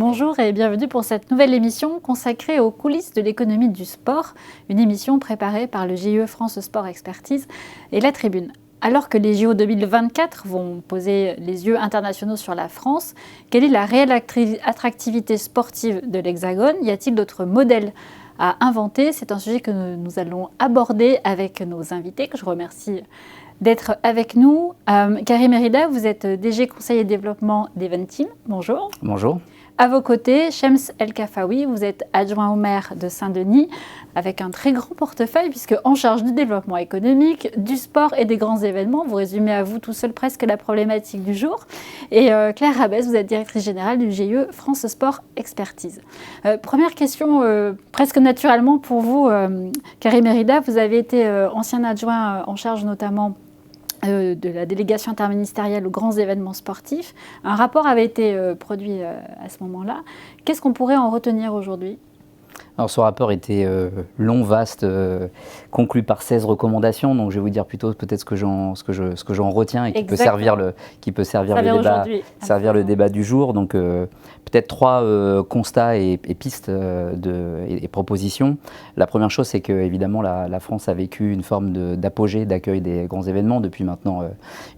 Bonjour et bienvenue pour cette nouvelle émission consacrée aux coulisses de l'économie du sport, une émission préparée par le GIE France Sport Expertise et La Tribune. Alors que les JO 2024 vont poser les yeux internationaux sur la France, quelle est la réelle attractivité sportive de l'Hexagone? Y a-t-il d'autres modèles à inventer? C'est un sujet que nous allons aborder avec nos invités, que je remercie d'être avec nous. Karim Erida, vous êtes DG Conseil et Développement d'Eventim. Bonjour. Bonjour. À vos côtés, Shems El Kafaoui, vous êtes adjoint au maire de Saint-Denis avec un très grand portefeuille puisque en charge du développement économique, du sport et des grands événements. Vous résumez à vous tout seul presque la problématique du jour. Et Claire Rabès, vous êtes directrice générale du GIE France Sport Expertise. Première question, presque naturellement pour vous, Karim Erida, vous avez été ancien adjoint en charge notamment de la délégation interministérielle aux grands événements sportifs. Un rapport avait été produit à ce moment-là. Qu'est-ce qu'on pourrait en retenir aujourd'hui ? Alors ce rapport était long, vaste, conclu par 16 recommandations, donc je vais vous dire plutôt peut-être ce que j'en retiens et qui peut servir le débat du jour. Donc peut-être 3 constats et pistes et propositions. La première chose, c'est que évidemment la France a vécu une forme d'apogée d'accueil des grands événements depuis maintenant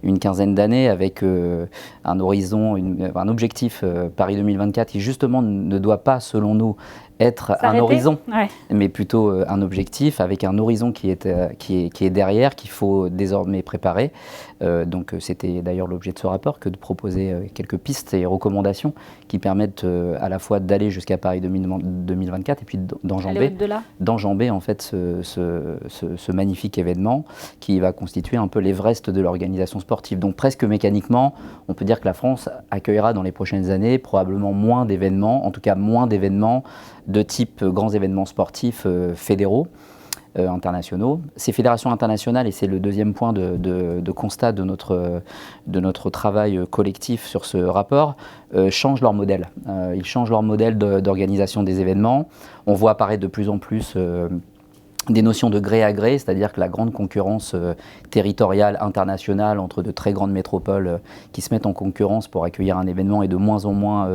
une quinzaine d'années avec un horizon, un objectif Paris 2024 qui justement ne doit pas, selon nous, être un horizon, mais plutôt un objectif avec un horizon qui est derrière, qu'il faut désormais préparer. Donc c'était d'ailleurs l'objet de ce rapport que de proposer quelques pistes et recommandations qui permettent à la fois d'aller jusqu'à Paris 2024 et puis d'enjamber en fait ce magnifique événement qui va constituer un peu l'Everest de l'organisation sportive. Donc presque mécaniquement, on peut dire que la France accueillera dans les prochaines années probablement moins d'événements, en tout cas moins d'événements de type grands événements sportifs fédéraux, internationaux. Ces fédérations internationales, et c'est le deuxième point de constat de notre travail collectif sur ce rapport, changent leur modèle. Ils changent leur modèle d'organisation des événements. On voit apparaître de plus en plus des notions de gré à gré, c'est-à-dire que la grande concurrence territoriale, internationale, entre de très grandes métropoles qui se mettent en concurrence pour accueillir un événement est de moins en moins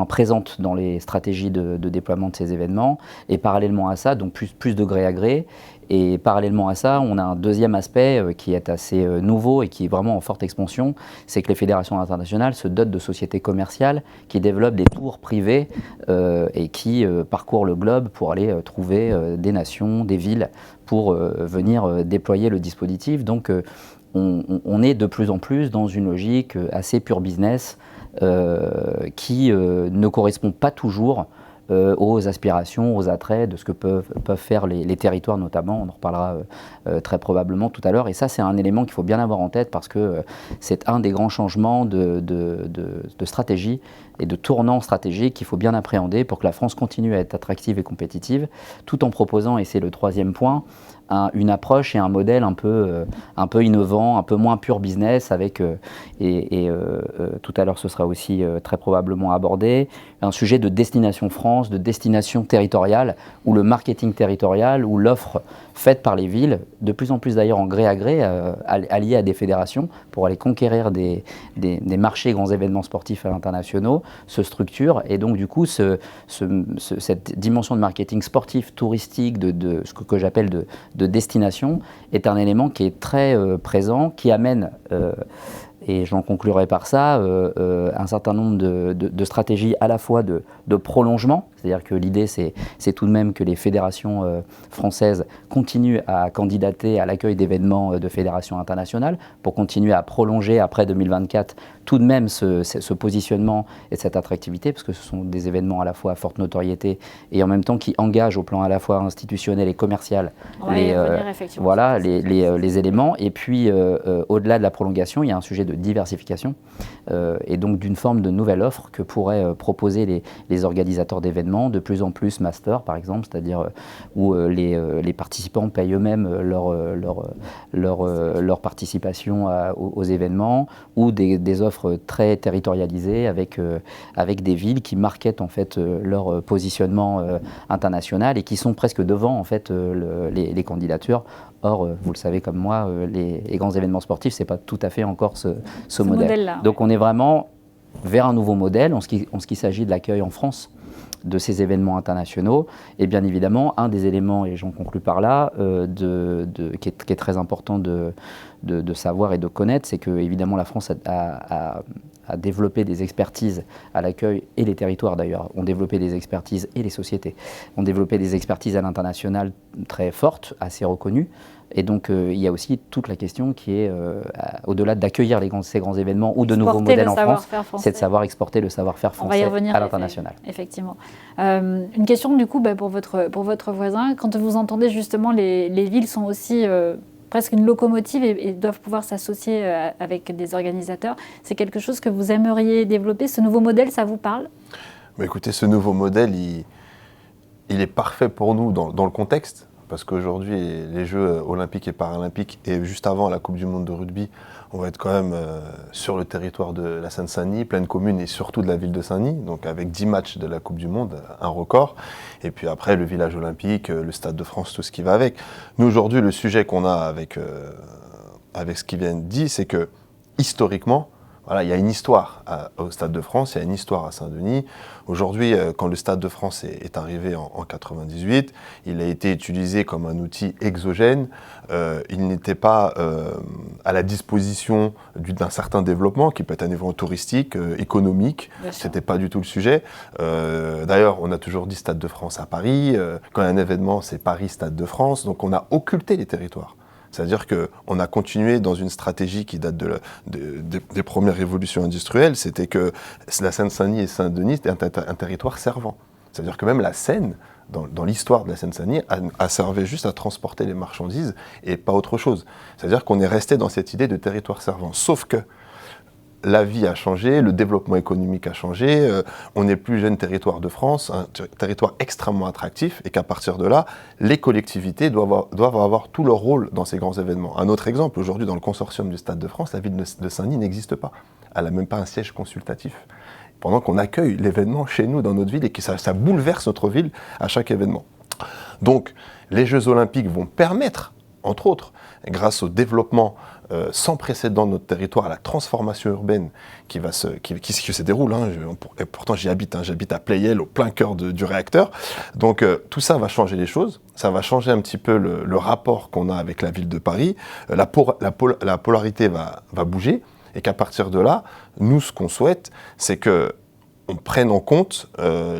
présente dans les stratégies de déploiement de ces événements. Et parallèlement à ça, donc plus de gré à gré. Et parallèlement à ça, on a un deuxième aspect qui est assez nouveau et qui est vraiment en forte expansion, c'est que les fédérations internationales se dotent de sociétés commerciales qui développent des tours privés et qui parcourent le globe pour aller trouver des nations, des villes, pour venir déployer le dispositif. Donc on est de plus en plus dans une logique assez pure business qui ne correspond pas toujours aux aspirations, aux attraits de ce que peuvent faire les territoires notamment. On en reparlera très probablement tout à l'heure. Et ça, c'est un élément qu'il faut bien avoir en tête parce que c'est un des grands changements de stratégie et de tournant stratégique qu'il faut bien appréhender pour que la France continue à être attractive et compétitive, tout en proposant, et c'est le troisième point, une approche et un modèle un peu innovant, un peu moins pur business, avec, tout à l'heure ce sera aussi très probablement abordé, un sujet de destination France, de destination territoriale, où le marketing territorial, où l'offre faite par les villes, de plus en plus d'ailleurs en gré à gré, alliée à des fédérations, pour aller conquérir des marchés grands événements sportifs internationaux, se structure. Et donc du coup, cette dimension de marketing sportif, touristique, de ce que j'appelle de destination, est un élément qui est très présent, qui amène, et j'en conclurai par ça, un certain nombre de stratégies à la fois de prolongement, c'est-à-dire que l'idée c'est tout de même que les fédérations françaises continuent à candidater à l'accueil d'événements de fédérations internationales pour continuer à prolonger après 2024 tout de même ce positionnement et cette attractivité, parce que ce sont des événements à la fois à forte notoriété et en même temps qui engagent au plan à la fois institutionnel et commercial les éléments. Et puis au-delà de la prolongation, il y a un sujet de diversification et donc d'une forme de nouvelle offre que pourraient proposer les organisateurs d'événements, de plus en plus master par exemple, c'est-à-dire où les participants payent eux-mêmes leur participation aux événements, ou des offres très territorialisées avec des villes qui marketent en fait leur positionnement international et qui sont presque devant en fait les candidatures. Or, vous le savez comme moi, les grands événements sportifs, c'est pas tout à fait encore ce modèle. Donc on est vraiment vers un nouveau modèle en ce qui s'agit de l'accueil en France de ces événements internationaux. Et bien évidemment, un des éléments, et j'en conclus par là, qui est très important de savoir et de connaître, c'est que évidemment la France a développé des expertises à l'accueil, et les territoires d'ailleurs ont développé des expertises, et les sociétés ont développé des expertises à l'international très fortes, assez reconnues. Et donc, il y a aussi toute la question qui est, au-delà d'accueillir ces grands événements ou de nouveaux modèles en France, c'est de savoir exporter le savoir-faire français à l'international. Effectivement. Une question du coup pour votre voisin. Quand vous entendez justement les villes sont aussi presque une locomotive et doivent pouvoir s'associer avec des organisateurs, c'est quelque chose que vous aimeriez développer? Ce nouveau modèle, ça vous parle? Écoutez, ce nouveau modèle, il est parfait pour nous dans le contexte. Parce qu'aujourd'hui, les Jeux olympiques et paralympiques, et juste avant la Coupe du monde de rugby, on va être quand même sur le territoire de la Seine-Saint-Denis, pleine commune, et surtout de la ville de Saint-Denis, donc avec 10 matchs de la Coupe du monde, un record. Et puis après, le village olympique, le Stade de France, tout ce qui va avec. Nous, aujourd'hui, le sujet qu'on a avec ce qui vient de dire, c'est que, historiquement, voilà, il y a une histoire au Stade de France, il y a une histoire à Saint-Denis. Aujourd'hui, quand le Stade de France est arrivé en 98, il a été utilisé comme un outil exogène. Il n'était pas à la disposition d'un certain développement, qui peut être un événement touristique, économique. Ce n'était pas du tout le sujet. D'ailleurs, on a toujours dit Stade de France à Paris. Quand il y a un événement, c'est Paris, Stade de France. Donc on a occulté les territoires. C'est-à-dire qu'on a continué dans une stratégie qui date des premières révolutions industrielles, c'était que la Seine-Saint-Denis et Saint-Denis étaient un territoire servant. C'est-à-dire que même la Seine, dans l'histoire de la Seine-Saint-Denis, a servi juste à transporter les marchandises et pas autre chose. C'est-à-dire qu'on est resté dans cette idée de territoire servant. Sauf que la vie a changé, le développement économique a changé, on n'est plus jeune territoire de France, un territoire extrêmement attractif, et qu'à partir de là, les collectivités doivent avoir tout leur rôle dans ces grands événements. Un autre exemple, aujourd'hui dans le consortium du Stade de France, la ville de Saint-Denis n'existe pas. Elle n'a même pas un siège consultatif. Pendant qu'on accueille l'événement chez nous, dans notre ville, et que ça bouleverse notre ville à chaque événement. Donc, les Jeux Olympiques vont permettre, entre autres, grâce au développement sans précédent de notre territoire, à la transformation urbaine qui se déroule. Et pourtant, j'habite à Pleyel, au plein cœur du réacteur. Donc, tout ça va changer les choses. Ça va changer un petit peu le rapport qu'on a avec la ville de Paris. La polarité va bouger. Et qu'à partir de là, nous, ce qu'on souhaite, c'est qu'on prenne en compte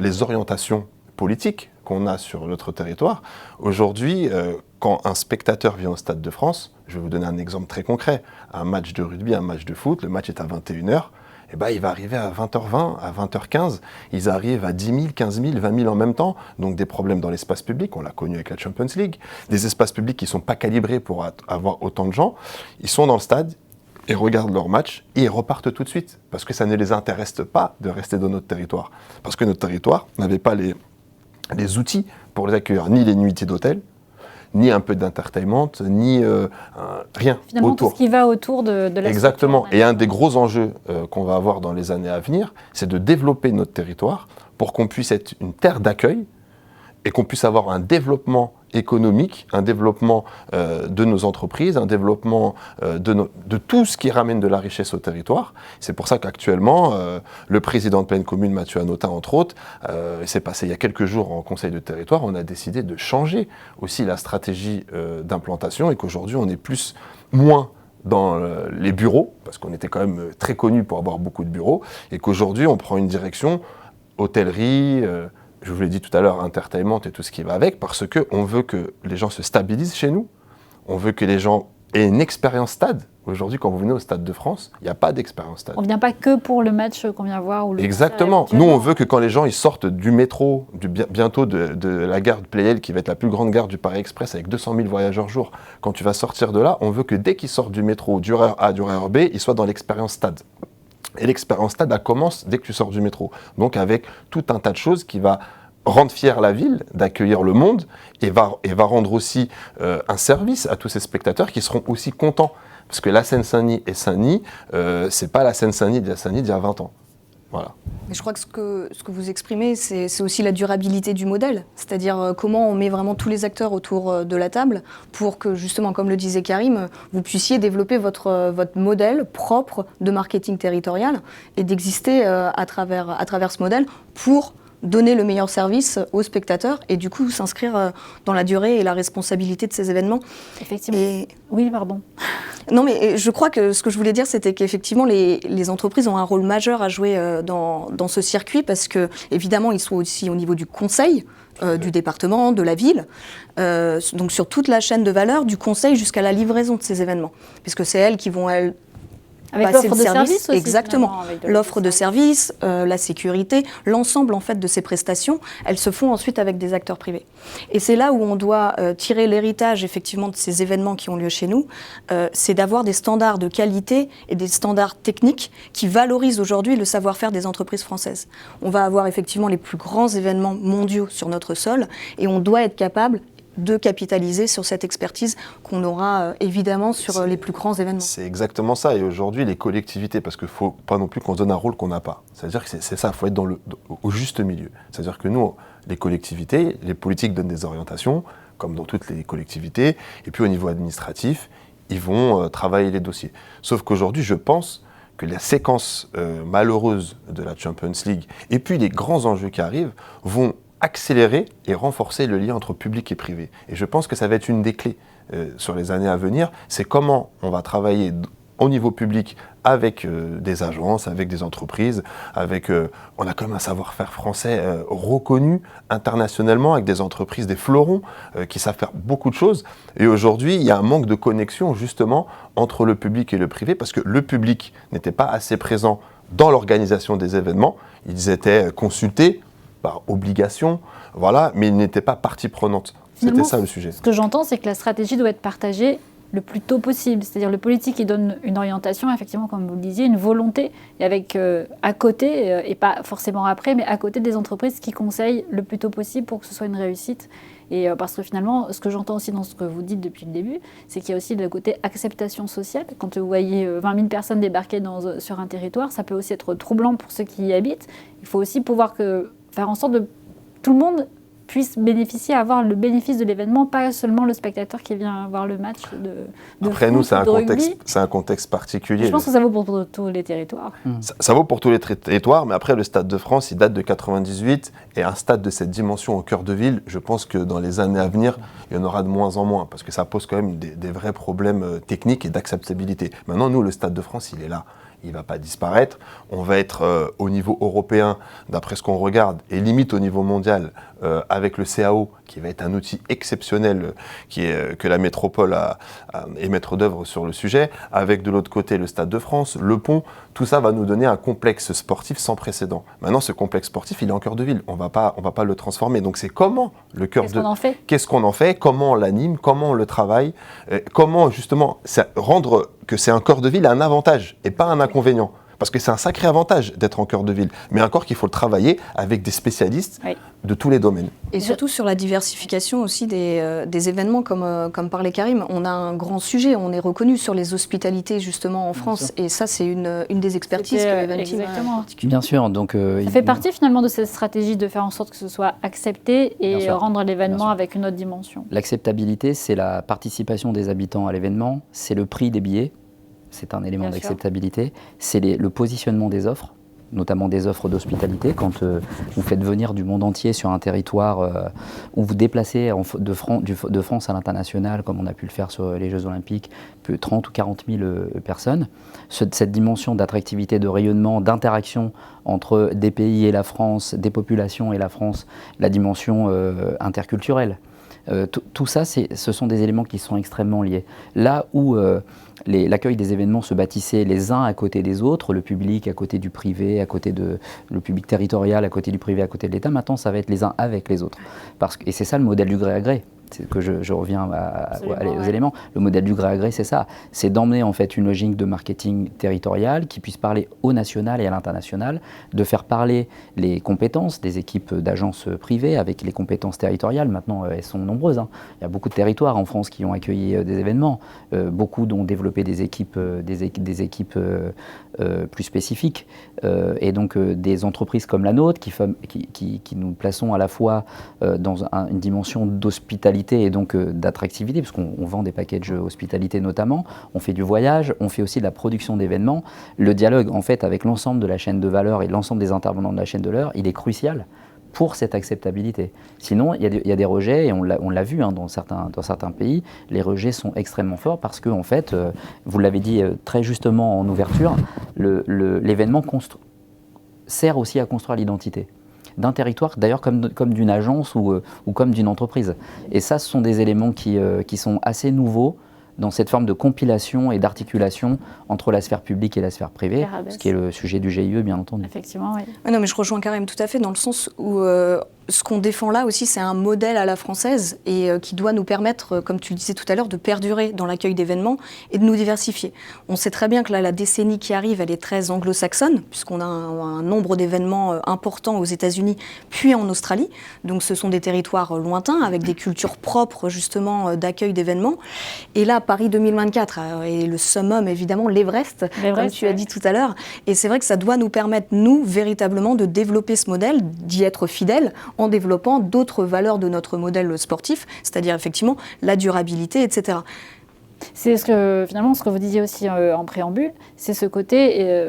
les orientations politiques qu'on a sur notre territoire. Aujourd'hui, quand un spectateur vient au Stade de France, je vais vous donner un exemple très concret, un match de rugby, un match de foot, le match est à 21h, et il va arriver à 20h20, à 20h15, ils arrivent à 10 000, 15 000, 20 000 en même temps, donc des problèmes dans l'espace public, on l'a connu avec la Champions League, des espaces publics qui ne sont pas calibrés pour avoir autant de gens, ils sont dans le stade, et regardent leur match, et ils repartent tout de suite, parce que ça ne les intéresse pas de rester dans notre territoire, parce que notre territoire n'avait pas les outils pour les accueillir, ni les nuitées d'hôtel, ni un peu d'entertainment, ni rien finalement, autour. Tout ce qui va autour de la Exactement. Et un des gros enjeux qu'on va avoir dans les années à venir, c'est de développer notre territoire pour qu'on puisse être une terre d'accueil et qu'on puisse avoir un développement économique, un développement de nos entreprises, un développement de tout ce qui ramène de la richesse au territoire. C'est pour ça qu'actuellement, le président de Pleine Commune, Mathieu Hanotin, entre autres, s'est passé il y a quelques jours en conseil de territoire, on a décidé de changer aussi la stratégie d'implantation et qu'aujourd'hui on est moins dans les bureaux, parce qu'on était quand même très connu pour avoir beaucoup de bureaux, et qu'aujourd'hui on prend une direction hôtellerie, je vous l'ai dit tout à l'heure, entertainment et tout ce qui va avec, parce qu'on veut que les gens se stabilisent chez nous, on veut que les gens aient une expérience stade. Aujourd'hui, quand vous venez au Stade de France, il n'y a pas d'expérience stade. On ne vient pas que pour le match qu'on vient voir. Ou le Exactement. Nous, on veut que quand les gens ils sortent du métro, bientôt de la gare de Pleyel, qui va être la plus grande gare du Paris Express, avec 200 000 voyageurs jour, quand tu vas sortir de là, on veut que dès qu'ils sortent du métro, du RER A, du RER B, ils soient dans l'expérience stade. Et l'expérience stade, elle commence dès que tu sors du métro. Donc avec tout un tas de choses qui va rendre fière la ville d'accueillir le monde et va rendre aussi un service à tous ces spectateurs qui seront aussi contents. Parce que la Seine-Saint-Denis et Saint-Denis, c'est pas la Seine-Saint-Denis d'il y a 20 ans. Voilà. Mais je crois que ce que vous exprimez, c'est aussi la durabilité du modèle, c'est-à-dire comment on met vraiment tous les acteurs autour de la table pour que justement, comme le disait Karim, vous puissiez développer votre modèle propre de marketing territorial et d'exister à travers ce modèle pour donner le meilleur service aux spectateurs et du coup s'inscrire dans la durée et la responsabilité de ces événements. Effectivement. Oui, pardon. Non, mais je crois que ce que je voulais dire, c'était qu'effectivement, les entreprises ont un rôle majeur à jouer dans ce circuit parce que, évidemment, ils sont aussi au niveau du conseil, du département, de la ville, donc sur toute la chaîne de valeur, du conseil jusqu'à la livraison de ces événements. Puisque c'est elles qui vont, avec passer l'offre le de service aussi, exactement. L'offre de service, la sécurité, l'ensemble en fait de ces prestations, elles se font ensuite avec des acteurs privés. Et c'est là où on doit tirer l'héritage effectivement de ces événements qui ont lieu chez nous, c'est d'avoir des standards de qualité et des standards techniques qui valorisent aujourd'hui le savoir-faire des entreprises françaises. On va avoir effectivement les plus grands événements mondiaux sur notre sol et on doit être capable de capitaliser sur cette expertise qu'on aura évidemment sur les plus grands événements. C'est exactement ça. Et aujourd'hui, les collectivités, parce qu'il ne faut pas non plus qu'on se donne un rôle qu'on n'a pas. C'est-à-dire que c'est ça, il faut être au juste milieu. C'est-à-dire que nous, les collectivités, les politiques donnent des orientations, comme dans toutes les collectivités, et puis au niveau administratif, ils vont travailler les dossiers. Sauf qu'aujourd'hui, je pense que la séquence malheureuse de la Champions League, et puis les grands enjeux qui arrivent, vont accélérer et renforcer le lien entre public et privé. Et je pense que ça va être une des clés sur les années à venir, c'est comment on va travailler au niveau public avec des agences, avec des entreprises, on a quand même un savoir-faire français reconnu internationalement, avec des entreprises, des fleurons qui savent faire beaucoup de choses. Et aujourd'hui, il y a un manque de connexion justement entre le public et le privé, parce que le public n'était pas assez présent dans l'organisation des événements, ils étaient consultés par obligation, voilà, mais il n'était pas partie prenante. C'était ça le sujet. Ce que j'entends, c'est que la stratégie doit être partagée le plus tôt possible. C'est-à-dire le politique, il donne une orientation, effectivement, comme vous le disiez, une volonté, et avec à côté, et pas forcément après, mais à côté des entreprises qui conseillent le plus tôt possible pour que ce soit une réussite. Et parce que finalement, ce que j'entends aussi dans ce que vous dites depuis le début, c'est qu'il y a aussi le côté acceptation sociale. Quand vous voyez 20 000 personnes débarquer sur un territoire, ça peut aussi être troublant pour ceux qui y habitent. Il faut aussi pouvoir faire en sorte que tout le monde puisse bénéficier, avoir le bénéfice de l'événement, pas seulement le spectateur qui vient voir le match de Après, foot, nous, c'est un contexte particulier. Je pense que ça vaut pour tous les territoires. Ça vaut pour tous les territoires, mais après, le Stade de France, il date de 98, et un stade de cette dimension au cœur de ville, je pense que dans les années à venir, il y en aura de moins en moins, parce que ça pose quand même des vrais problèmes techniques et d'acceptabilité. Maintenant, nous, le Stade de France, il est là. Il ne va pas disparaître. On va être au niveau européen, d'après ce qu'on regarde, et limite au niveau mondial, avec le CAO, qui va être un outil exceptionnel que la métropole est maître d'œuvre sur le sujet, avec de l'autre côté le Stade de France, le pont. Tout ça va nous donner un complexe sportif sans précédent. Maintenant, ce complexe sportif, il est en cœur de ville. On va pas le transformer. Donc, c'est comment le cœur de... Qu'est-ce qu'on en fait? Comment on l'anime? Comment on le travaille? Comment, justement, rendre que c'est un corps de ville un avantage et pas un inconvénient. Parce que c'est un sacré avantage d'être en cœur de ville. Mais encore qu'il faut le travailler avec des spécialistes de tous les domaines. Et surtout sur la diversification aussi des événements, comme parlait Karim. On a un grand sujet, on est reconnu sur les hospitalités justement en France. Et ça, c'est une des expertises que Eventim exactement. Bien sûr. Donc, ça fait partie finalement de cette stratégie de faire en sorte que ce soit accepté et rendre l'événement avec une autre dimension. L'acceptabilité, c'est la participation des habitants à l'événement, c'est le prix des billets. C'est un élément d'acceptabilité. C'est le positionnement des offres, notamment des offres d'hospitalité. Quand vous faites venir du monde entier sur un territoire où vous déplacez de France à l'international, comme on a pu le faire sur les Jeux Olympiques, 30 ou 40 000 personnes, cette dimension d'attractivité, de rayonnement, d'interaction entre des pays et la France, des populations et la France, la dimension interculturelle. Tout ça, ce sont des éléments qui sont extrêmement liés. Là où l'accueil des événements se bâtissait les uns à côté des autres, le public à côté du privé, le public territorial à côté du privé, à côté de l'État, maintenant ça va être les uns avec les autres. Et c'est ça le modèle du gré à gré. c'est que je reviens aux Ouais. éléments. Le modèle du gré à gré, c'est ça. C'est d'emmener en fait une logique de marketing territorial qui puisse parler au national et à l'international, de faire parler les compétences des équipes d'agences privées avec les compétences territoriales. Maintenant, elles sont nombreuses, hein. Il y a beaucoup de territoires en France qui ont accueilli des événements. Beaucoup ont développé des équipes plus spécifiques. Et donc des entreprises comme la nôtre qui nous plaçons à la fois dans une dimension d'hospitalité et donc d'attractivité, parce qu'on vend des packages hospitalité notamment, on fait du voyage, on fait aussi de la production d'événements. Le dialogue en fait avec l'ensemble de la chaîne de valeur et l'ensemble des intervenants de la chaîne de valeur, il est crucial pour cette acceptabilité. Sinon, il y a des rejets, et on l'a vu hein, dans certains pays, les rejets sont extrêmement forts parce que, en fait, vous l'avez dit très justement en ouverture, l'événement sert aussi à construire l'identité d'un territoire, d'ailleurs comme d'une agence ou comme d'une entreprise. Et ça, ce sont des éléments qui sont assez nouveaux dans cette forme de compilation et d'articulation entre la sphère publique et la sphère privée, ce qui est le sujet du GIE, bien entendu. Effectivement, oui. Non, mais je rejoins Karim tout à fait, dans le sens où ce qu'on défend là aussi, c'est un modèle à la française et qui doit nous permettre, comme tu le disais tout à l'heure, de perdurer dans l'accueil d'événements et de nous diversifier. On sait très bien que là, la décennie qui arrive, elle est très anglo-saxonne, puisqu'on a un nombre d'événements importants aux États-Unis, puis en Australie. Donc ce sont des territoires lointains, avec des cultures propres, justement, d'accueil d'événements. Et là, Paris 2024, et le summum, évidemment, l'Everest, comme tu as dit tout à l'heure. Et c'est vrai que ça doit nous permettre, nous, véritablement, de développer ce modèle, d'y être fidèles, en développant d'autres valeurs de notre modèle sportif, c'est-à-dire effectivement la durabilité, etc. C'est finalement ce que vous disiez aussi en préambule, c'est ce côté,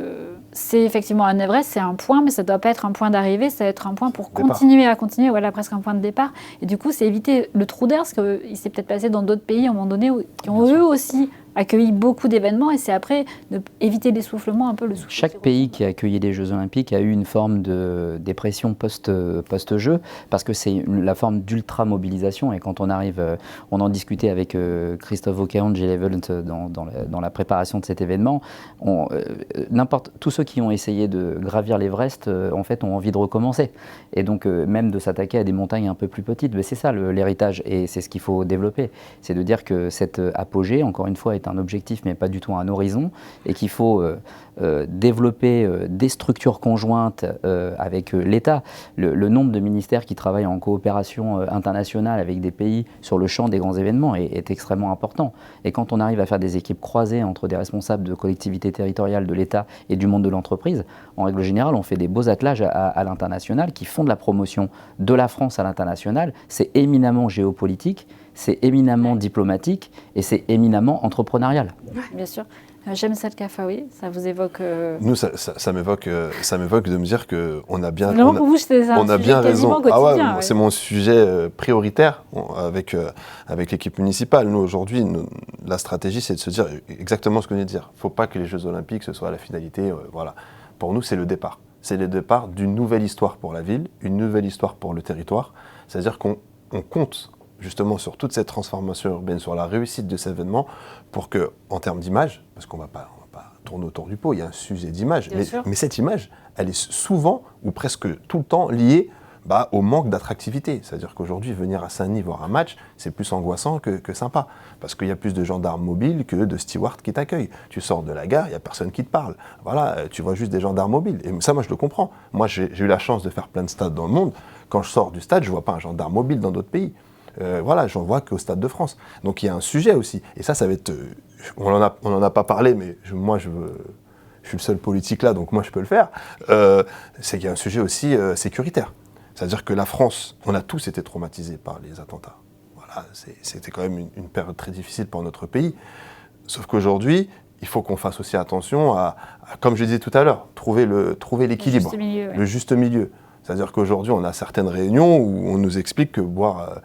c'est effectivement un Everest, c'est un point, mais ça ne doit pas être un point d'arrivée, ça doit être un point pour continuer, voilà, presque un point de départ. Et du coup, c'est éviter le trou d'air, parce qu'il s'est peut-être passé dans d'autres pays à un moment donné qui ont eux aussi accueilli beaucoup d'événements, et c'est après éviter l'essoufflement, un peu le souffle. Chaque pays qui a accueilli des Jeux Olympiques a eu une forme de dépression post-jeu, parce que c'est la forme d'ultra-mobilisation. Et quand on arrive, on en discutait avec Christophe Vauquelin de G-Level dans la préparation de cet événement, tous ceux qui ont essayé de gravir l'Everest, en fait, ont envie de recommencer. Et donc, même de s'attaquer à des montagnes un peu plus petites. Mais c'est ça l'héritage, et c'est ce qu'il faut développer. C'est de dire que cet apogée, encore une fois, est un objectif, mais pas du tout un horizon, et qu'il faut développer des structures conjointes avec l'État. Le nombre de ministères qui travaillent en coopération internationale avec des pays sur le champ des grands événements est extrêmement important. Et quand on arrive à faire des équipes croisées entre des responsables de collectivités territoriales, de l'État et du monde de l'entreprise, en règle générale, on fait des beaux attelages à l'international qui font de la promotion de la France à l'international. C'est éminemment géopolitique, c'est éminemment diplomatique et c'est éminemment entrepreneurial. Bien sûr. James El-Khafaoui, ça vous évoque Nous, ça m'évoque de me dire qu'on a bien, pour vous, on a bien raison. Ah ouais, c'est mon sujet prioritaire avec l'équipe municipale. Nous, aujourd'hui, la stratégie, c'est de se dire exactement ce qu'on vient de dire. Il ne faut pas que les Jeux Olympiques, ce soit la finalité. Voilà. Pour nous, c'est le départ. C'est le départ d'une nouvelle histoire pour la ville, une nouvelle histoire pour le territoire. C'est-à-dire qu'on compte justement sur toute cette transformation urbaine, sur la réussite de cet événement, pour que, en termes d'image, parce qu'on ne va pas tourner autour du pot, il y a un sujet d'image, mais cette image, elle est souvent, ou presque tout le temps, liée au manque d'attractivité. C'est-à-dire qu'aujourd'hui, venir à Saint-Denis voir un match, c'est plus angoissant que sympa, parce qu'il y a plus de gendarmes mobiles que de stewards qui t'accueillent. Tu sors de la gare, il n'y a personne qui te parle. Voilà, tu vois juste des gendarmes mobiles. Et ça, moi, je le comprends. Moi, j'ai eu la chance de faire plein de stades dans le monde. Quand je sors du stade, je ne vois pas un gendarme mobile dans d'autres pays. Voilà, j'en vois qu'au Stade de France. Donc il y a un sujet aussi. Et ça va être... on n'en a pas parlé, mais moi, je suis le seul politique là, donc moi, je peux le faire. C'est qu'il y a un sujet aussi sécuritaire. C'est-à-dire que la France, on a tous été traumatisés par les attentats. Voilà, c'était quand même une période très difficile pour notre pays. Sauf qu'aujourd'hui, il faut qu'on fasse aussi attention à, comme je disais tout à l'heure, trouver l'équilibre, le juste milieu. C'est-à-dire qu'aujourd'hui, on a certaines réunions où on nous explique que boire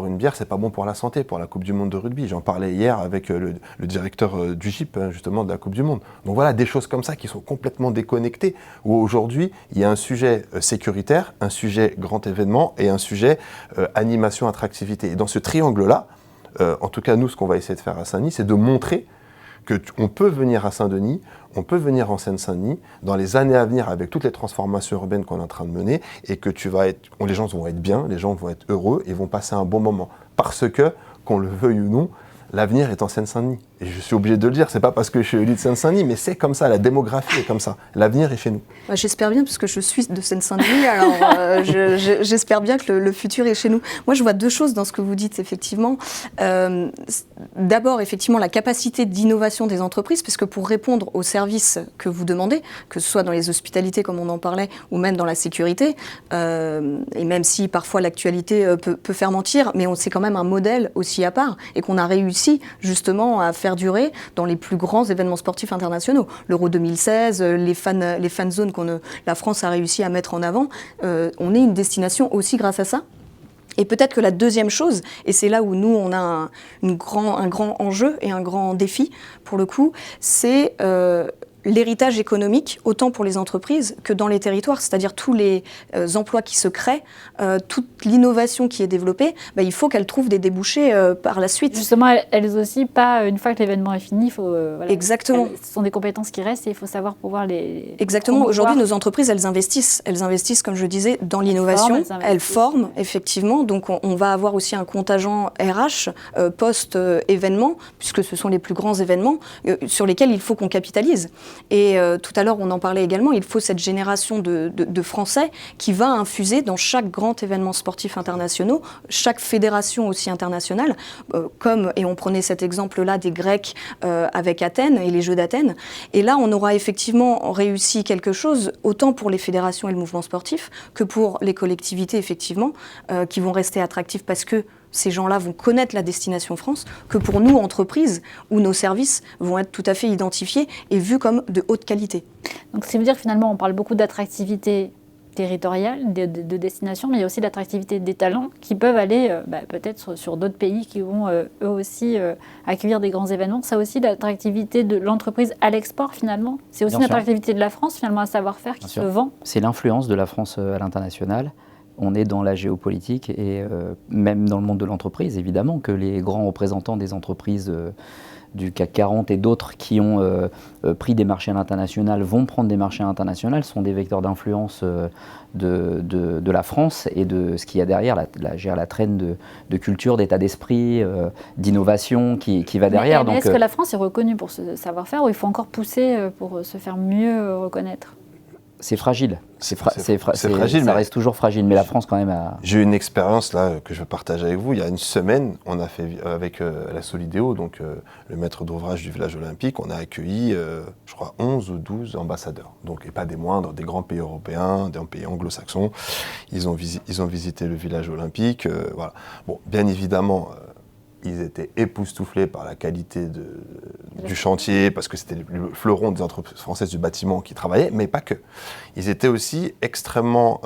une bière, c'est pas bon pour la santé, pour la Coupe du Monde de rugby. J'en parlais hier avec le directeur du GIP, justement, de la Coupe du Monde. Donc voilà, des choses comme ça qui sont complètement déconnectées, où aujourd'hui, il y a un sujet sécuritaire, un sujet grand événement et un sujet animation, attractivité. Et dans ce triangle-là, en tout cas, nous, ce qu'on va essayer de faire à Saint-Denis, c'est de montrer qu'on peut venir à Saint-Denis, on peut venir en Seine-Saint-Denis dans les années à venir avec toutes les transformations urbaines qu'on est en train de mener et que les gens vont être bien, les gens vont être heureux et vont passer un bon moment. parce que, qu'on le veuille ou non, l'avenir est en Seine-Saint-Denis. Et je suis obligé de le dire, c'est pas parce que je suis élu de Seine-Saint-Denis, mais c'est comme ça, la démographie est comme ça. L'avenir est chez nous. J'espère bien, puisque je suis de Seine-Saint-Denis, alors j'espère bien que le futur est chez nous. Moi, je vois deux choses dans ce que vous dites, effectivement. D'abord, effectivement, la capacité d'innovation des entreprises, puisque pour répondre aux services que vous demandez, que ce soit dans les hospitalités, comme on en parlait, ou même dans la sécurité, et même si parfois l'actualité peut faire mentir, mais c'est quand même un modèle aussi à part, et qu'on a réussi justement à faire durer dans les plus grands événements sportifs internationaux. L'Euro 2016, les fan zones la France a réussi à mettre en avant, on est une destination aussi grâce à ça. Et peut-être que la deuxième chose, et c'est là où nous on a un grand enjeu et un grand défi pour le coup, c'est l'héritage économique, autant pour les entreprises que dans les territoires, c'est-à-dire tous les emplois qui se créent, toute l'innovation qui est développée, il faut qu'elle trouve des débouchés par la suite. Justement, elles aussi, pas une fois que l'événement est fini, il faut... Exactement. Ce sont des compétences qui restent et il faut savoir pouvoir les... Exactement. Aujourd'hui, nos entreprises, elles investissent, comme je disais, dans l'innovation. Elles forment, effectivement. Donc, on va avoir aussi un contingent RH post-événement, puisque ce sont les plus grands événements sur lesquels il faut qu'on capitalise. Et tout à l'heure, on en parlait également, il faut cette génération de Français qui va infuser dans chaque grand événement sportif international, chaque fédération aussi internationale, et on prenait cet exemple-là des Grecs avec Athènes et les Jeux d'Athènes. Et là, on aura effectivement réussi quelque chose, autant pour les fédérations et le mouvement sportif, que pour les collectivités, effectivement, qui vont rester attractives parce que ces gens-là vont connaître la destination France, que pour nous, entreprises, où nos services vont être tout à fait identifiés et vus comme de haute qualité. Donc, ça veut dire finalement, on parle beaucoup d'attractivité territoriale, de destination, mais il y a aussi l'attractivité des talents qui peuvent aller peut-être sur d'autres pays qui vont eux aussi accueillir des grands événements. Ça aussi, l'attractivité de l'entreprise à l'export finalement. C'est aussi l'attractivité de la France finalement, un savoir-faire qui se vend. C'est l'influence de la France à l'international. On est dans la géopolitique et même dans le monde de l'entreprise, évidemment, que les grands représentants des entreprises du CAC 40 et d'autres qui ont pris des marchés à l'international vont prendre des marchés internationaux, sont des vecteurs d'influence de la France et de ce qu'il y a derrière, la traîne de culture, d'état d'esprit, d'innovation qui va derrière. Mais est-ce que la France est reconnue pour ce savoir-faire ou il faut encore pousser pour se faire mieux reconnaître ? C'est fragile. C'est fragile, ça reste toujours fragile, mais la France quand même a... J'ai eu une expérience là que je veux partager avec vous. Il y a une semaine, on a fait avec la Solidéo, donc le maître d'ouvrage du village olympique, on a accueilli, je crois, 11 ou 12 ambassadeurs. Donc, et pas des moindres, des grands pays européens, des pays anglo-saxons. Ils ont visité le village olympique. Voilà. Bon, bien évidemment... ils étaient époustouflés par la qualité du chantier, parce que c'était le fleuron des entreprises françaises du bâtiment qui travaillaient, mais pas que. Ils étaient aussi extrêmement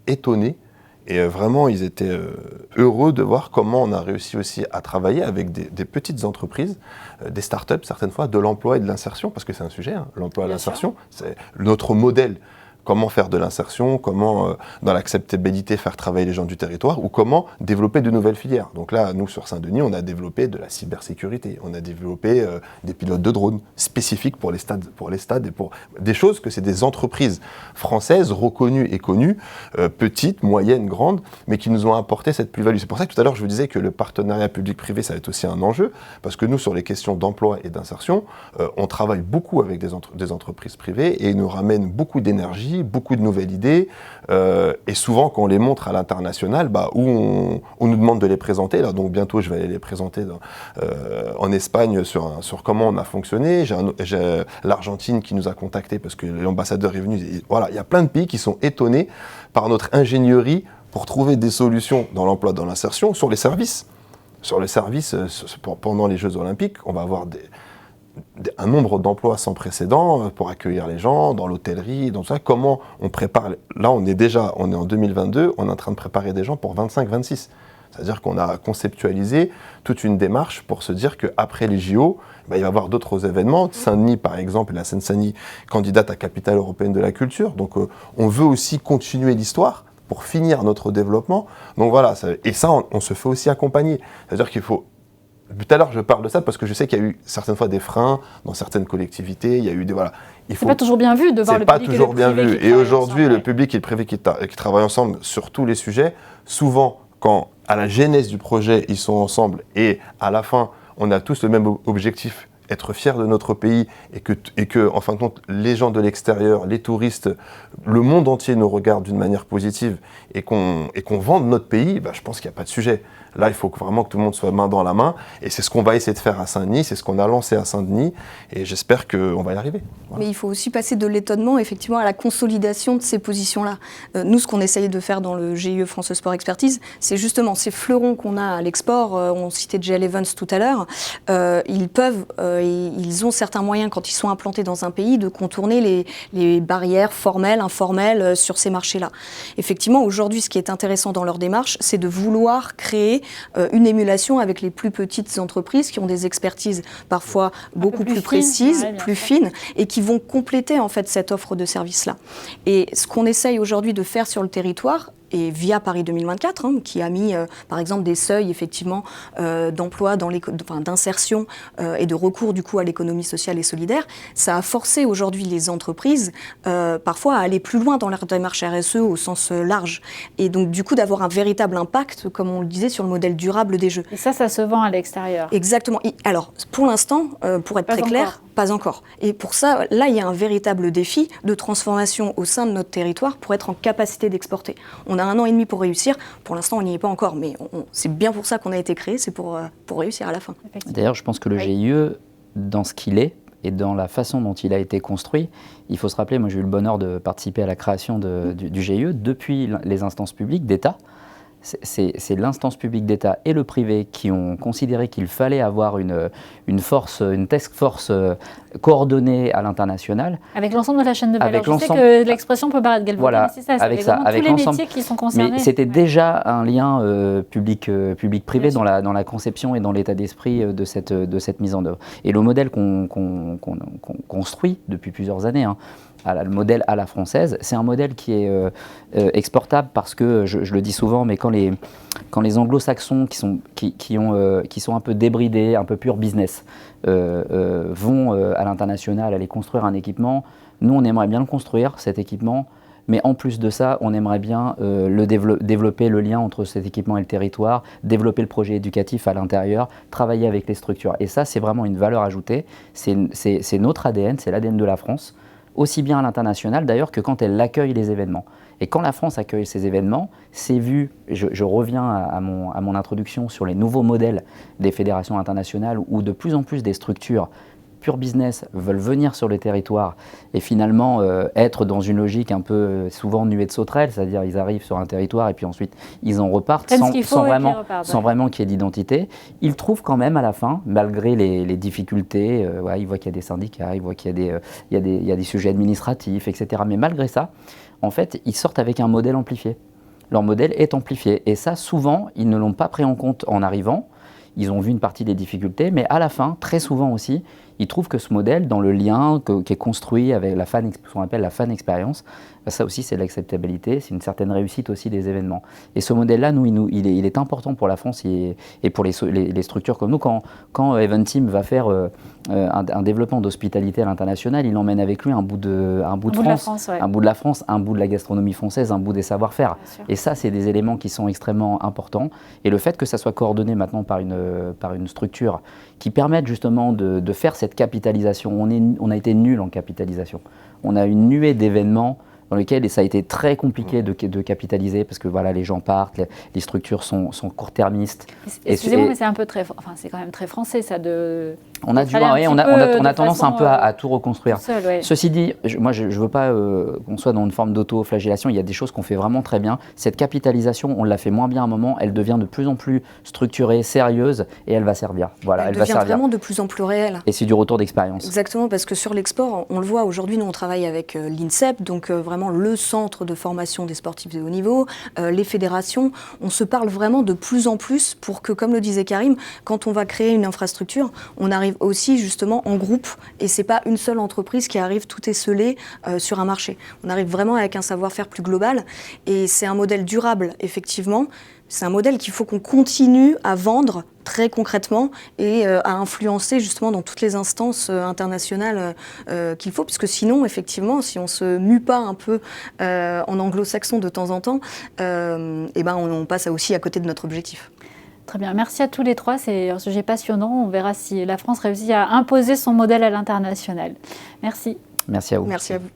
étonnés, et vraiment, ils étaient heureux de voir comment on a réussi aussi à travailler avec des petites entreprises, des startups, certaines fois, de l'emploi et de l'insertion, parce que c'est un sujet, l'emploi et l'insertion, c'est notre modèle. Comment faire de l'insertion, comment, dans l'acceptabilité, faire travailler les gens du territoire, ou comment développer de nouvelles filières. Donc là, nous, sur Saint-Denis, on a développé de la cybersécurité, on a développé des pilotes de drones spécifiques pour les stades et pour des choses que c'est des entreprises françaises reconnues et connues, petites, moyennes, grandes, mais qui nous ont apporté cette plus-value. C'est pour ça que tout à l'heure, je vous disais que le partenariat public-privé, ça va être aussi un enjeu, parce que nous, sur les questions d'emploi et d'insertion, on travaille beaucoup avec des entreprises privées et ils nous ramènent beaucoup d'énergie, beaucoup de nouvelles idées, et souvent quand on les montre à l'international, où on nous demande de les présenter. Là, donc bientôt je vais aller les présenter en Espagne sur comment on a fonctionné. J'ai l'Argentine qui nous a contactés parce que l'ambassadeur est venu. Et voilà, il y a plein de pays qui sont étonnés par notre ingénierie pour trouver des solutions dans l'emploi, dans l'insertion, sur les services. Sur les services, pendant les Jeux Olympiques, on va avoir un nombre d'emplois sans précédent pour accueillir les gens, dans l'hôtellerie, dans tout ça. Comment on prépare... Là, on est en 2022, on est en train de préparer des gens pour 25-26. C'est-à-dire qu'on a conceptualisé toute une démarche pour se dire qu'après les JO, il va y avoir d'autres événements. Saint-Denis, par exemple, et la Seine-Saint-Denis, candidate à capitale européenne de la culture. Donc, on veut aussi continuer l'histoire pour finir notre développement. Donc voilà, et ça, on se fait aussi accompagner. C'est-à-dire qu'il faut... Tout à l'heure, je parle de ça parce que je sais qu'il y a eu certaines fois des freins dans certaines collectivités. Il y a eu des C'est pas toujours bien vu de voir le public et le privé. Et aujourd'hui, le public et le privé qui travaillent ensemble sur tous les sujets, souvent quand à la genèse du projet, ils sont ensemble et à la fin, on a tous le même objectif, être fiers de notre pays et que, en fin de compte, les gens de l'extérieur, les touristes, le monde entier nous regardent d'une manière positive et qu'on vende notre pays, je pense qu'il n'y a pas de sujet. Là, il faut vraiment que tout le monde soit main dans la main et c'est ce qu'on va essayer de faire à Saint-Denis, c'est ce qu'on a lancé à Saint-Denis et j'espère qu'on va y arriver. Voilà. Mais il faut aussi passer de l'étonnement effectivement à la consolidation de ces positions-là. Nous, ce qu'on essaye de faire dans le GIE France Sport Expertise, c'est justement ces fleurons qu'on a à l'export. On citait JL Evans tout à l'heure. Ils ont certains moyens, quand ils sont implantés dans un pays, de contourner les barrières formelles, informelles sur ces marchés-là. Effectivement, aujourd'hui, ce qui est intéressant dans leur démarche, c'est de vouloir créer une émulation avec les plus petites entreprises qui ont des expertises parfois beaucoup plus précises, plus fines, et qui vont compléter en fait cette offre de service-là. Et ce qu'on essaye aujourd'hui de faire sur le territoire, et via Paris 2024, qui a mis par exemple des seuils effectivement d'emploi, d'insertion et de recours du coup à l'économie sociale et solidaire, ça a forcé aujourd'hui les entreprises parfois à aller plus loin dans leur démarche RSE au sens large, et donc du coup d'avoir un véritable impact, comme on le disait, sur le modèle durable des jeux. Et ça se vend à l'extérieur. Exactement. Alors pour l'instant, pour être très clair, pas encore. Et pour ça, là, il y a un véritable défi de transformation au sein de notre territoire pour être en capacité d'exporter. On a 1 an et demi pour réussir. Pour l'instant, on n'y est pas encore, mais c'est bien pour ça qu'on a été créé, c'est pour réussir à la fin. D'ailleurs, je pense que le GIE, dans ce qu'il est et dans la façon dont il a été construit, il faut se rappeler, moi j'ai eu le bonheur de participer à la création du GIE depuis les instances publiques d'État. C'est l'instance publique d'État et le privé qui ont considéré qu'il fallait avoir une task force coordonnée à l'international. Avec l'ensemble de la chaîne de valeur. Je sais que l'expression peut paraître galvaudée, voilà, mais c'est ça, avec tous les métiers qui sont concernés. Mais c'était déjà un lien public-privé dans la conception et dans l'état d'esprit de cette mise en œuvre. Et le modèle qu'on construit depuis plusieurs années, le modèle à la française, c'est un modèle qui est exportable parce que, je le dis souvent, mais quand les anglo-saxons qui sont un peu débridés, un peu pur business, vont à l'international aller construire un équipement, nous on aimerait bien le construire, cet équipement, mais en plus de ça, on aimerait bien développer le lien entre cet équipement et le territoire, développer le projet éducatif à l'intérieur, travailler avec les structures. Et ça, c'est vraiment une valeur ajoutée, c'est notre ADN, c'est l'ADN de la France, aussi bien à l'international d'ailleurs que quand elle accueille les événements. Et quand la France accueille ces événements, c'est vu, je reviens à mon introduction sur les nouveaux modèles des fédérations internationales où de plus en plus des structures pure business veulent venir sur le territoire et finalement être dans une logique un peu souvent nuée de sauterelles, c'est-à-dire ils arrivent sur un territoire et puis ensuite ils en repartent sans vraiment qu'il y ait d'identité. Ils trouvent quand même à la fin, malgré les difficultés, ils voient qu'il y a des syndicats, ils voient qu'il y a des sujets administratifs, etc. Mais malgré ça, en fait, ils sortent avec un modèle amplifié. Leur modèle est amplifié et ça, souvent, ils ne l'ont pas pris en compte en arrivant. Ils ont vu une partie des difficultés, mais à la fin, très souvent aussi, ils trouvent que ce modèle, dans le lien qui est construit avec ce qu'on appelle la fan expérience, ça aussi c'est de l'acceptabilité, c'est une certaine réussite aussi des événements. Et ce modèle-là, il est important pour la France et pour les structures comme nous. Quand Eventim va faire un développement d'hospitalité à l'international, il emmène avec lui un bout de France, un bout de la France, un bout de la gastronomie française, un bout des savoir-faire. Et ça, c'est des éléments qui sont extrêmement importants. Et le fait que ça soit coordonné maintenant par une structure qui permette justement de faire cette capitalisation. On a été nuls en capitalisation. On a une nuée d'événements dans lesquels et ça a été très compliqué de capitaliser parce que voilà, les gens partent, les structures sont court-termistes. Excusez-moi, mais c'est un peu c'est quand même très français ça de. On a tendance un peu à tout reconstruire. Seul, ouais. Ceci dit, moi je ne veux pas qu'on soit dans une forme d'auto-flagellation. Il y a des choses qu'on fait vraiment très bien. Cette capitalisation, on l'a fait moins bien à un moment. Elle devient de plus en plus structurée, sérieuse, et elle va servir. Voilà, elle devient vraiment de plus en plus réelle. Et c'est du retour d'expérience. Exactement, parce que sur l'export, on le voit aujourd'hui, nous on travaille avec l'INSEP, donc vraiment le centre de formation des sportifs de haut niveau, les fédérations. On se parle vraiment de plus en plus pour que, comme le disait Karim, quand on va créer une infrastructure, on arrive aussi justement en groupe et c'est pas une seule entreprise qui arrive tout esselée sur un marché. On arrive vraiment avec un savoir-faire plus global et c'est un modèle durable effectivement, C'est un modèle qu'il faut qu'on continue à vendre très concrètement et à influencer justement dans toutes les instances internationales qu'il faut, puisque sinon, effectivement, si on se mue pas un peu en anglo-saxon de temps en temps, on passe aussi à côté de notre objectif. Très bien, merci à tous les trois, c'est un sujet passionnant. On verra si la France réussit à imposer son modèle à l'international. Merci. Merci à vous. Merci à vous.